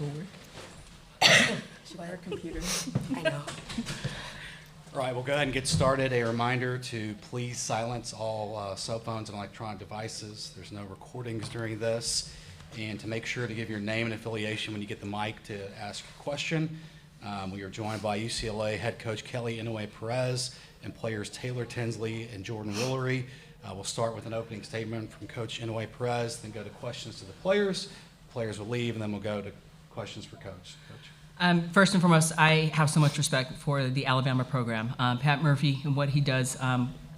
schoolwork. She got her computer. I know. All right, we'll go ahead and get started. A reminder to please silence all cell phones and electronic devices. There's no recordings during this. And to make sure to give your name and affiliation when you get the mic to ask a question. We are joined by UCLA head coach Kelly Inouye-Perez and players Taylor Tinsley and Jordan Woolery. We'll start with an opening statement from Coach Inouye-Perez, then go to questions to the players. Players will leave, and then we'll go to questions for Coach. First and foremost, I have so much respect for the Alabama program. Pat Murphy and what he does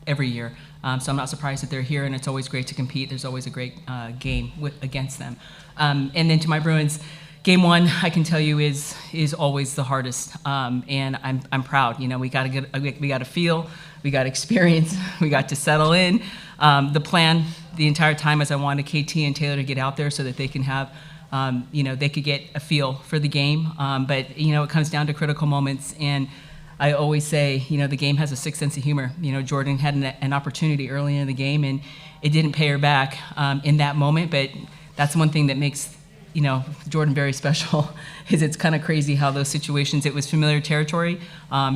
every year. So I'm not surprised that they're here, and it's always great to compete. There's always a great game against them. And then to my Bruins, Game 1, I can tell you, is always the hardest, and I'm proud. You know, we got to feel, we got experience, we got to settle in. The plan the entire time is I wanted KT and Taylor to get out there so that they can have, they could get a feel for the game. But it comes down to critical moments, and I always say, the game has a sixth sense of humor. Jordan had an opportunity early in the game, and it didn't pay her back in that moment. But that's one thing that makes Jordan very special, is it's kind of crazy how those situations, it was familiar territory.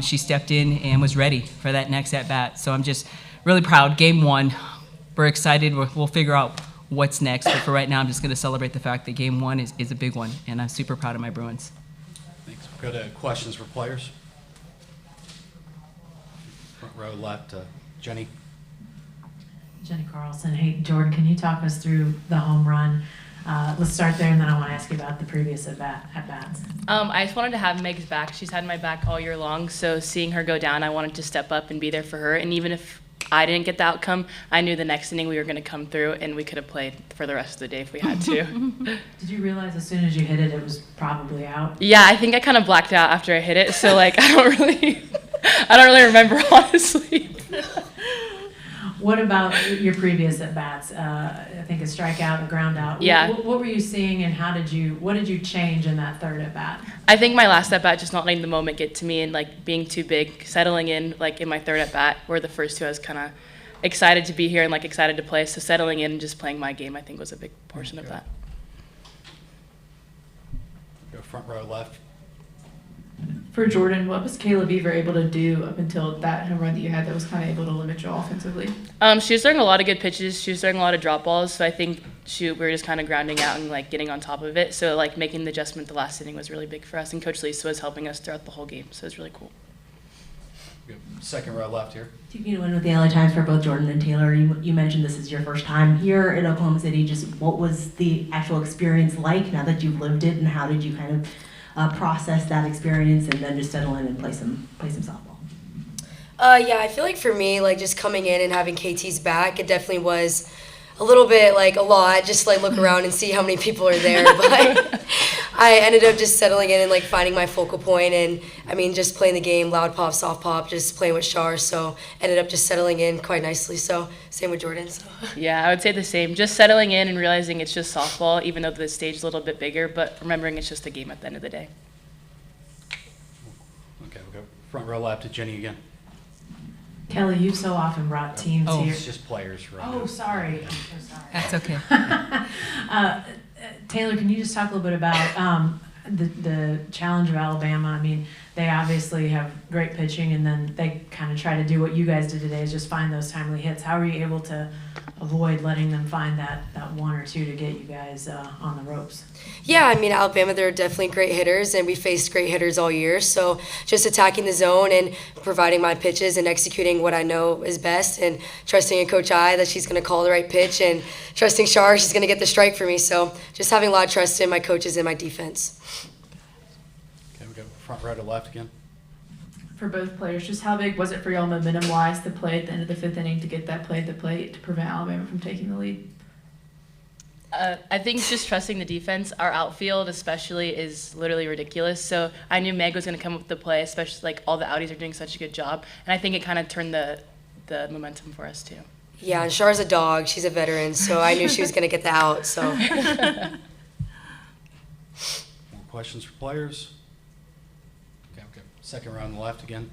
She stepped in and was ready for that next at-bat. So I'm just really proud. Game 1, we're excited. We'll figure out what's next. But for right now, I'm just going to celebrate the fact that Game 1 is a big one, and I'm super proud of my Bruins. Thanks. We'll go to questions for players. Front row left, Jenny. Jenny Carlson. Hey, Jordan, can you talk us through the home run? Let's start there, and then I want to ask you about the previous at-bats. I just wanted to have Meg's back. She's had my back all year long, so seeing her go down, I wanted to step up and be there for her. And even if I didn't get the outcome, I knew the next inning we were going to come through, and we could have played for the rest of the day if we had to. Did you realize as soon as you hit it, it was probably out? Yeah, I think I kind of blacked out after I hit it, so I don't really remember, honestly. What about your previous at-bats? I think a strikeout, a ground out. Yeah. What were you seeing, and what did you change in that third at-bat? I think my last at-bat, just not letting the moment get to me and being too big, settling in in my third at-bat, where the first two I was kind of excited to be here and excited to play. So settling in and just playing my game, I think, was a big portion of that. Go front row left. For Jordan, what was Kayla Beaver able to do up until that home run that you had that was kind of able to limit you offensively? She was throwing a lot of good pitches. She was throwing a lot of drop balls. So I think we were just kind of grounding out and getting on top of it. So making the adjustment the last inning was really big for us. And Coach Lisa was helping us throughout the whole game. So it was really cool. Second row left here. Taking a win with the LA Times for both Jordan and Taylor. You mentioned this is your first time here in Oklahoma City. Just what was the actual experience like now that you've lived it, and how did you kind of process that experience and then just settle in and play some softball? Yeah, I feel like for me, just coming in and having KT's back, it definitely was a little bit a lot, just look around and see how many people are there. But I ended up just settling in and finding my focal point, and just playing the game, loud pop, soft pop, just playing with Shar. So ended up just settling in quite nicely. So same with Jordan. So. Yeah, I would say the same. Just settling in and realizing it's just softball, even though the stage is a little bit bigger, but remembering it's just a game at the end of the day. Okay, we'll go front row left to Jenny again. Kelly, you so often brought teams here. It's just players, right? Oh, sorry. I'm so sorry. That's okay. Taylor, can you just talk a little bit about the challenge of Alabama? They obviously have great pitching, and then they kind of try to do what you guys did today, is just find those timely hits. How are you able to avoid letting them find that one or two to get you guys on the ropes? Yeah, Alabama, they're definitely great hitters, and we faced great hitters all year. So just attacking the zone and providing my pitches and executing what I know is best, and trusting in Coach I that she's going to call the right pitch, and trusting Shar she's going to get the strike for me. So just having a lot of trust in my coaches and my defense. Okay, we go front row to left again. For both players, just how big was it for y'all momentum-wise to play at the end of the fifth inning to get that play at the plate to prevent Alabama from taking the lead? I think just trusting the defense. Our outfield especially is literally ridiculous. So I knew Meg was going to come up with the play, especially all the outies are doing such a good job. And I think it kind of turned the momentum for us too. Yeah, and Char's a dog. She's a veteran, so I knew she was going to get the out. So. More questions for players? Okay. Second row on the left again.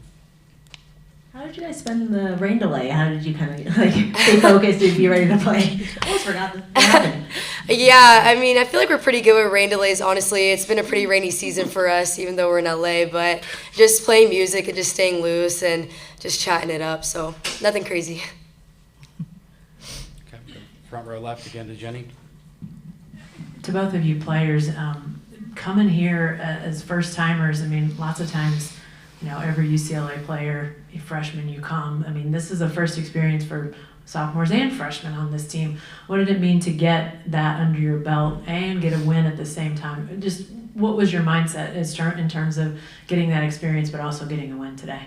How did you guys spend the rain delay? How did you kind of stay focused and be ready to play? I almost forgot what happened. Yeah, I mean, I feel like we're pretty good with rain delays, honestly. It's been a pretty rainy season for us, even though we're in LA, but just playing music and just staying loose and just chatting it up, so nothing crazy. Okay, go front row left again to Jenny. To both of you players, coming here as first timers, I mean, lots of times, you know, every UCLA player, a freshman, you come. I mean, this is a first experience for sophomores and freshmen on this team. What did it mean to get that under your belt and get a win at the same time? Just what was your mindset in terms of getting that experience, but also getting a win today?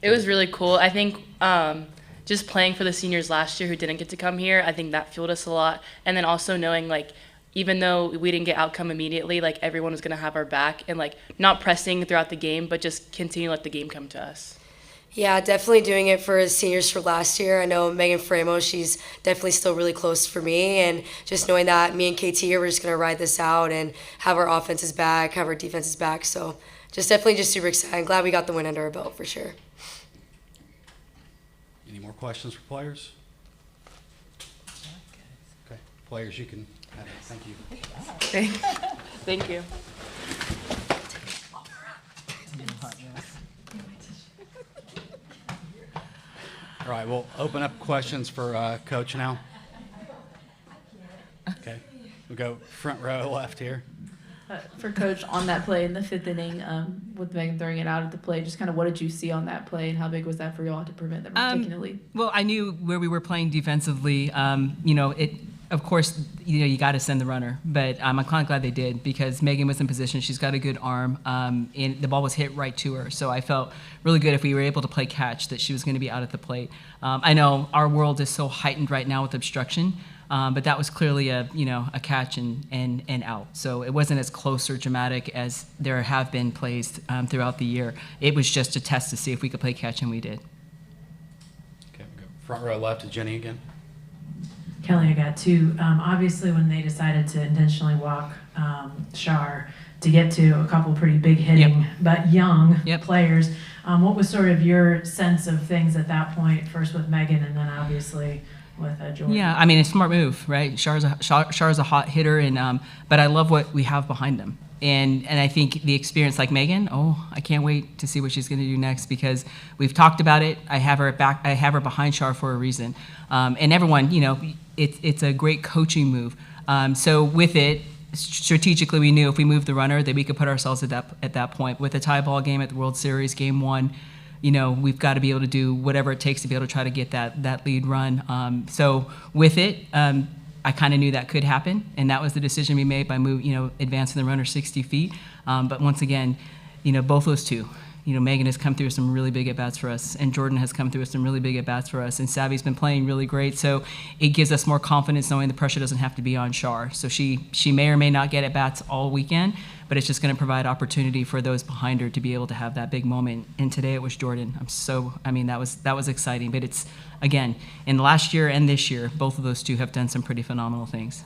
It was really cool. I think just playing for the seniors last year who didn't get to come here, I think that fueled us a lot. And then also knowing, like, even though we didn't get outcome immediately, like, everyone was going to have our back and, like, not pressing throughout the game, but just continue to let the game come to us. Yeah, definitely doing it for seniors for last year. I know Megan Framo, she's definitely still really close for me, and just knowing that me and KT are just going to ride this out and have our offenses back, have our defenses back. So just definitely just super excited. Glad we got the win under our belt for sure. Any more questions for players? Okay, players, you can have it. Thank you. Thank you. All right, we'll open up questions for Coach now. Okay, we'll go front row left here. For Coach, on that play in the 5th inning, with Megan throwing it out at the play, just kind of what did you see on that play, and how big was that for y'all to prevent them from taking a lead? Well, I knew where we were playing defensively. You know, of course, you know, you got to send the runner, but I'm kind of glad they did because Megan was in position. She's got a good arm, and the ball was hit right to her. So I felt really good if we were able to play catch that she was going to be out at the plate. I know our world is so heightened right now with obstruction, but that was clearly a catch and out. So it wasn't as close or dramatic as there have been plays throughout the year. It was just a test to see if we could play catch, and we did. Okay, we'll go front row left to Jenny again. Kelly, I got two. Obviously, when they decided to intentionally walk Shar to get to a couple pretty big hitting but young players, what was sort of your sense of things at that point, first with Megan and then obviously with Jordan? Yeah, I mean, it's a smart move, right? Char's a hot hitter, and but I love what we have behind them. And I think the experience like Megan, I can't wait to see what she's going to do next because we've talked about it. I have her behind Char for a reason. And everyone, you know, it's a great coaching move. So with it, strategically, we knew if we moved the runner that we could put ourselves at that point. With a tie ball game at the World Series, Game 1, you know, we've got to be able to do whatever it takes to be able to try to get that lead run. So with it, I kind of knew that could happen, and that was the decision we made by advancing the runner 60 feet. But once again, you know, both those two, you know, Megan has come through some really big at-bats for us, and Jordan has come through with some really big at-bats for us, and Savvy's been playing really great, so it gives us more confidence knowing the pressure doesn't have to be on Char. So she may or may not get at-bats all weekend, but it's just going to provide opportunity for those behind her to be able to have that big moment. And today it was Jordan. That was exciting. But it's, again, in last year and this year, both of those two have done some pretty phenomenal things.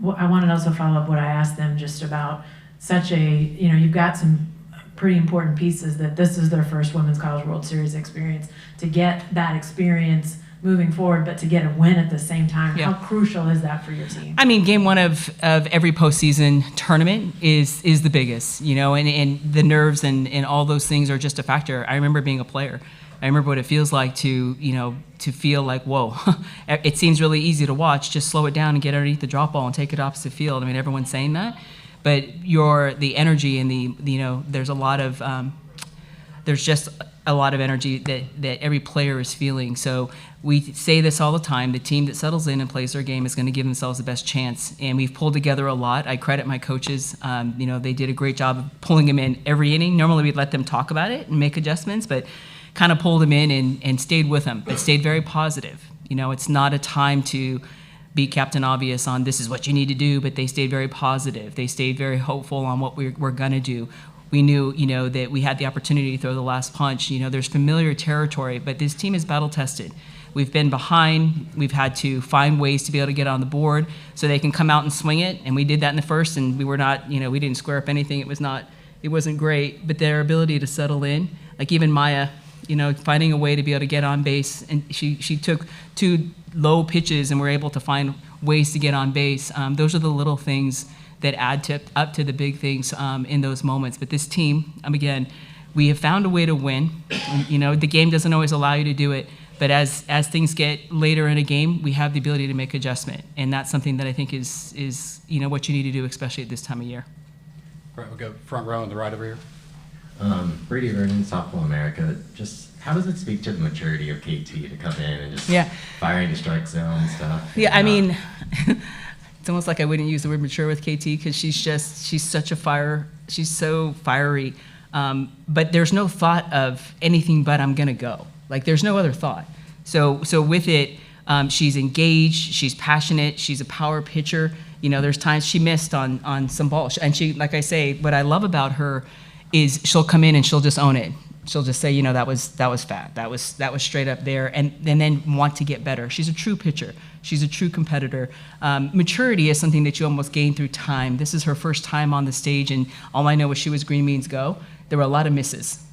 Well, I wanted to also follow up what I asked them just about you've got some pretty important pieces that this is their first Women's College World Series experience. To get that experience moving forward, but to get a win at the same time, how crucial is that for your team? I mean, game 1 of every postseason tournament is the biggest, you know, and the nerves and all those things are just a factor. I remember being a player. I remember what it feels like to feel like, whoa, it seems really easy to watch. Just slow it down and get underneath the drop ball and take it opposite field. I mean, everyone's saying that, but the energy and there's a lot of there's just a lot of energy that every player is feeling. So we say this all the time, the team that settles in and plays their game is going to give themselves the best chance. And we've pulled together a lot. I credit my coaches. They did a great job of pulling them in every inning. Normally we'd let them talk about it and make adjustments, but kind of pulled them in and stayed with them, but stayed very positive. You know, it's not a time to be Captain Obvious on this is what you need to do, but they stayed very positive. They stayed very hopeful on what we're going to do. We knew, that we had the opportunity to throw the last punch. There's familiar territory, but this team is battle-tested. We've been behind. We've had to find ways to be able to get on the board so they can come out and swing it, and we did that in the first, and we were not, we didn't square up anything. It wasn't great, but their ability to settle in, like even Maya, finding a way to be able to get on base, and she took 2 low pitches and were able to find ways to get on base. Those are the little things that add up to the big things in those moments. But this team, again, we have found a way to win. You know, the game doesn't always allow you to do it, but as things get later in a game, we have the ability to make adjustment, and that's something that I think is you know what you need to do, especially at this time of year. All right, we'll go front row on the right over here. Brady Vernon, Softball America. Just how does it speak to the maturity of KT to come in and just Yeah. firing the strike zone and stuff? Yeah, I And, mean, it's almost like I wouldn't use the word mature with KT because she's such a fire. She's so fiery, but there's no thought of anything but I'm gonna go. Like there's no other thought. So with it, she's engaged, she's passionate, she's a power pitcher. You know, there's times she missed on some balls, and she, like I say, what I love about her is she'll come in and she'll just own it. She'll just say, you know, that was fat. That was straight up there, and then want to get better. She's a true pitcher. She's a true competitor. Maturity is something that you almost gain through time. This is her first time on the stage, and all I know is she was green means go. There were a lot of misses.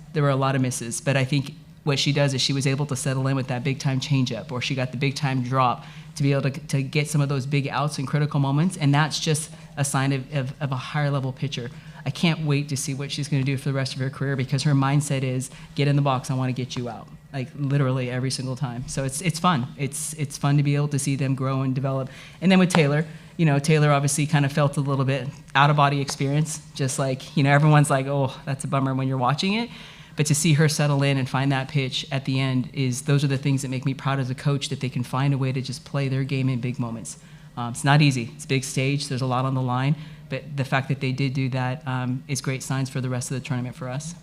But I think what she does is she was able to settle in with that big time changeup, or she got the big time drop to be able to get some of those big outs in critical moments, and that's just a sign of a higher level pitcher. I can't wait to see what she's going to do for the rest of her career because her mindset is get in the box, I want to get you out, like literally every single time. So it's fun. It's fun to be able to see them grow and develop. And then with Taylor, you know, Taylor obviously kind of felt a little bit out of body experience, just like, you know, everyone's like, oh, that's a bummer when you're watching it. But to see her settle in and find that pitch at the end those are the things that make me proud as a coach, that they can find a way to just play their game in big moments. It's not easy. It's a big stage. There's a lot on the line. But the fact that they did do that is great signs for the rest of the tournament for us.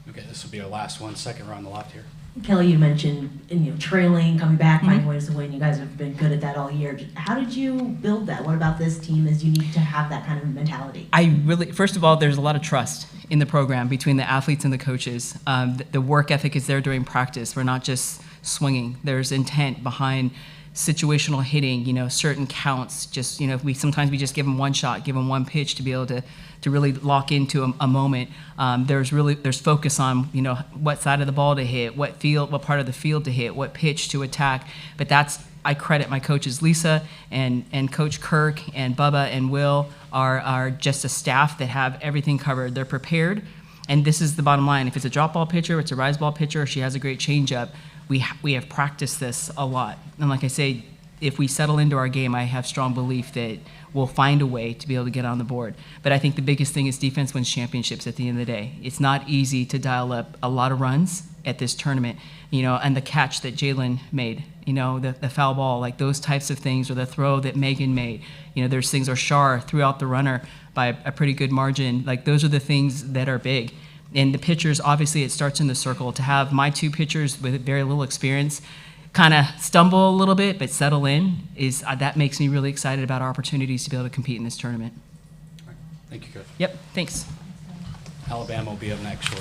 Okay, this will be our last one, second row on the left here. Kelly, you mentioned trailing, coming back, finding ways to win. You guys have been good at that all year. How did you build that? What about this team is unique to have that kind of mentality? First of all, there's a lot of trust in the program between the athletes and the coaches. The work ethic is there during practice. We're not just swinging. There's intent behind situational hitting, you know, certain counts. Just, you know, sometimes we just give them one shot, give them one pitch to be able to really lock into a moment. There's focus on, you know, what side of the ball to hit, what part of the field to hit, what pitch to attack. But I credit my coaches, Lisa and Coach Kirk and Bubba and Will are just a staff that have everything covered. They're prepared, and this is the bottom line. If it's a drop ball pitcher, it's a rise ball pitcher, she has a great changeup. We have practiced this a lot. And like I say, if we settle into our game, I have strong belief that we'll find a way to be able to get on the board. But I think the biggest thing is defense wins championships at the end of the day. It's not easy to dial up a lot of runs at this tournament, you know, and the catch that Jalen made, you know, the foul ball, like those types of things, or the throw that Megan made. You know, there's things, or Shar threw out the runner by a pretty good margin. Like those are the things that are big. And the pitchers, obviously it starts in the circle. To have my two pitchers with very little experience kind of stumble a little bit but settle in, that makes me really excited about our opportunities to be able to compete in this tournament. All right. Thank you, Coach. Yep, thanks. Alabama will be up next shortly.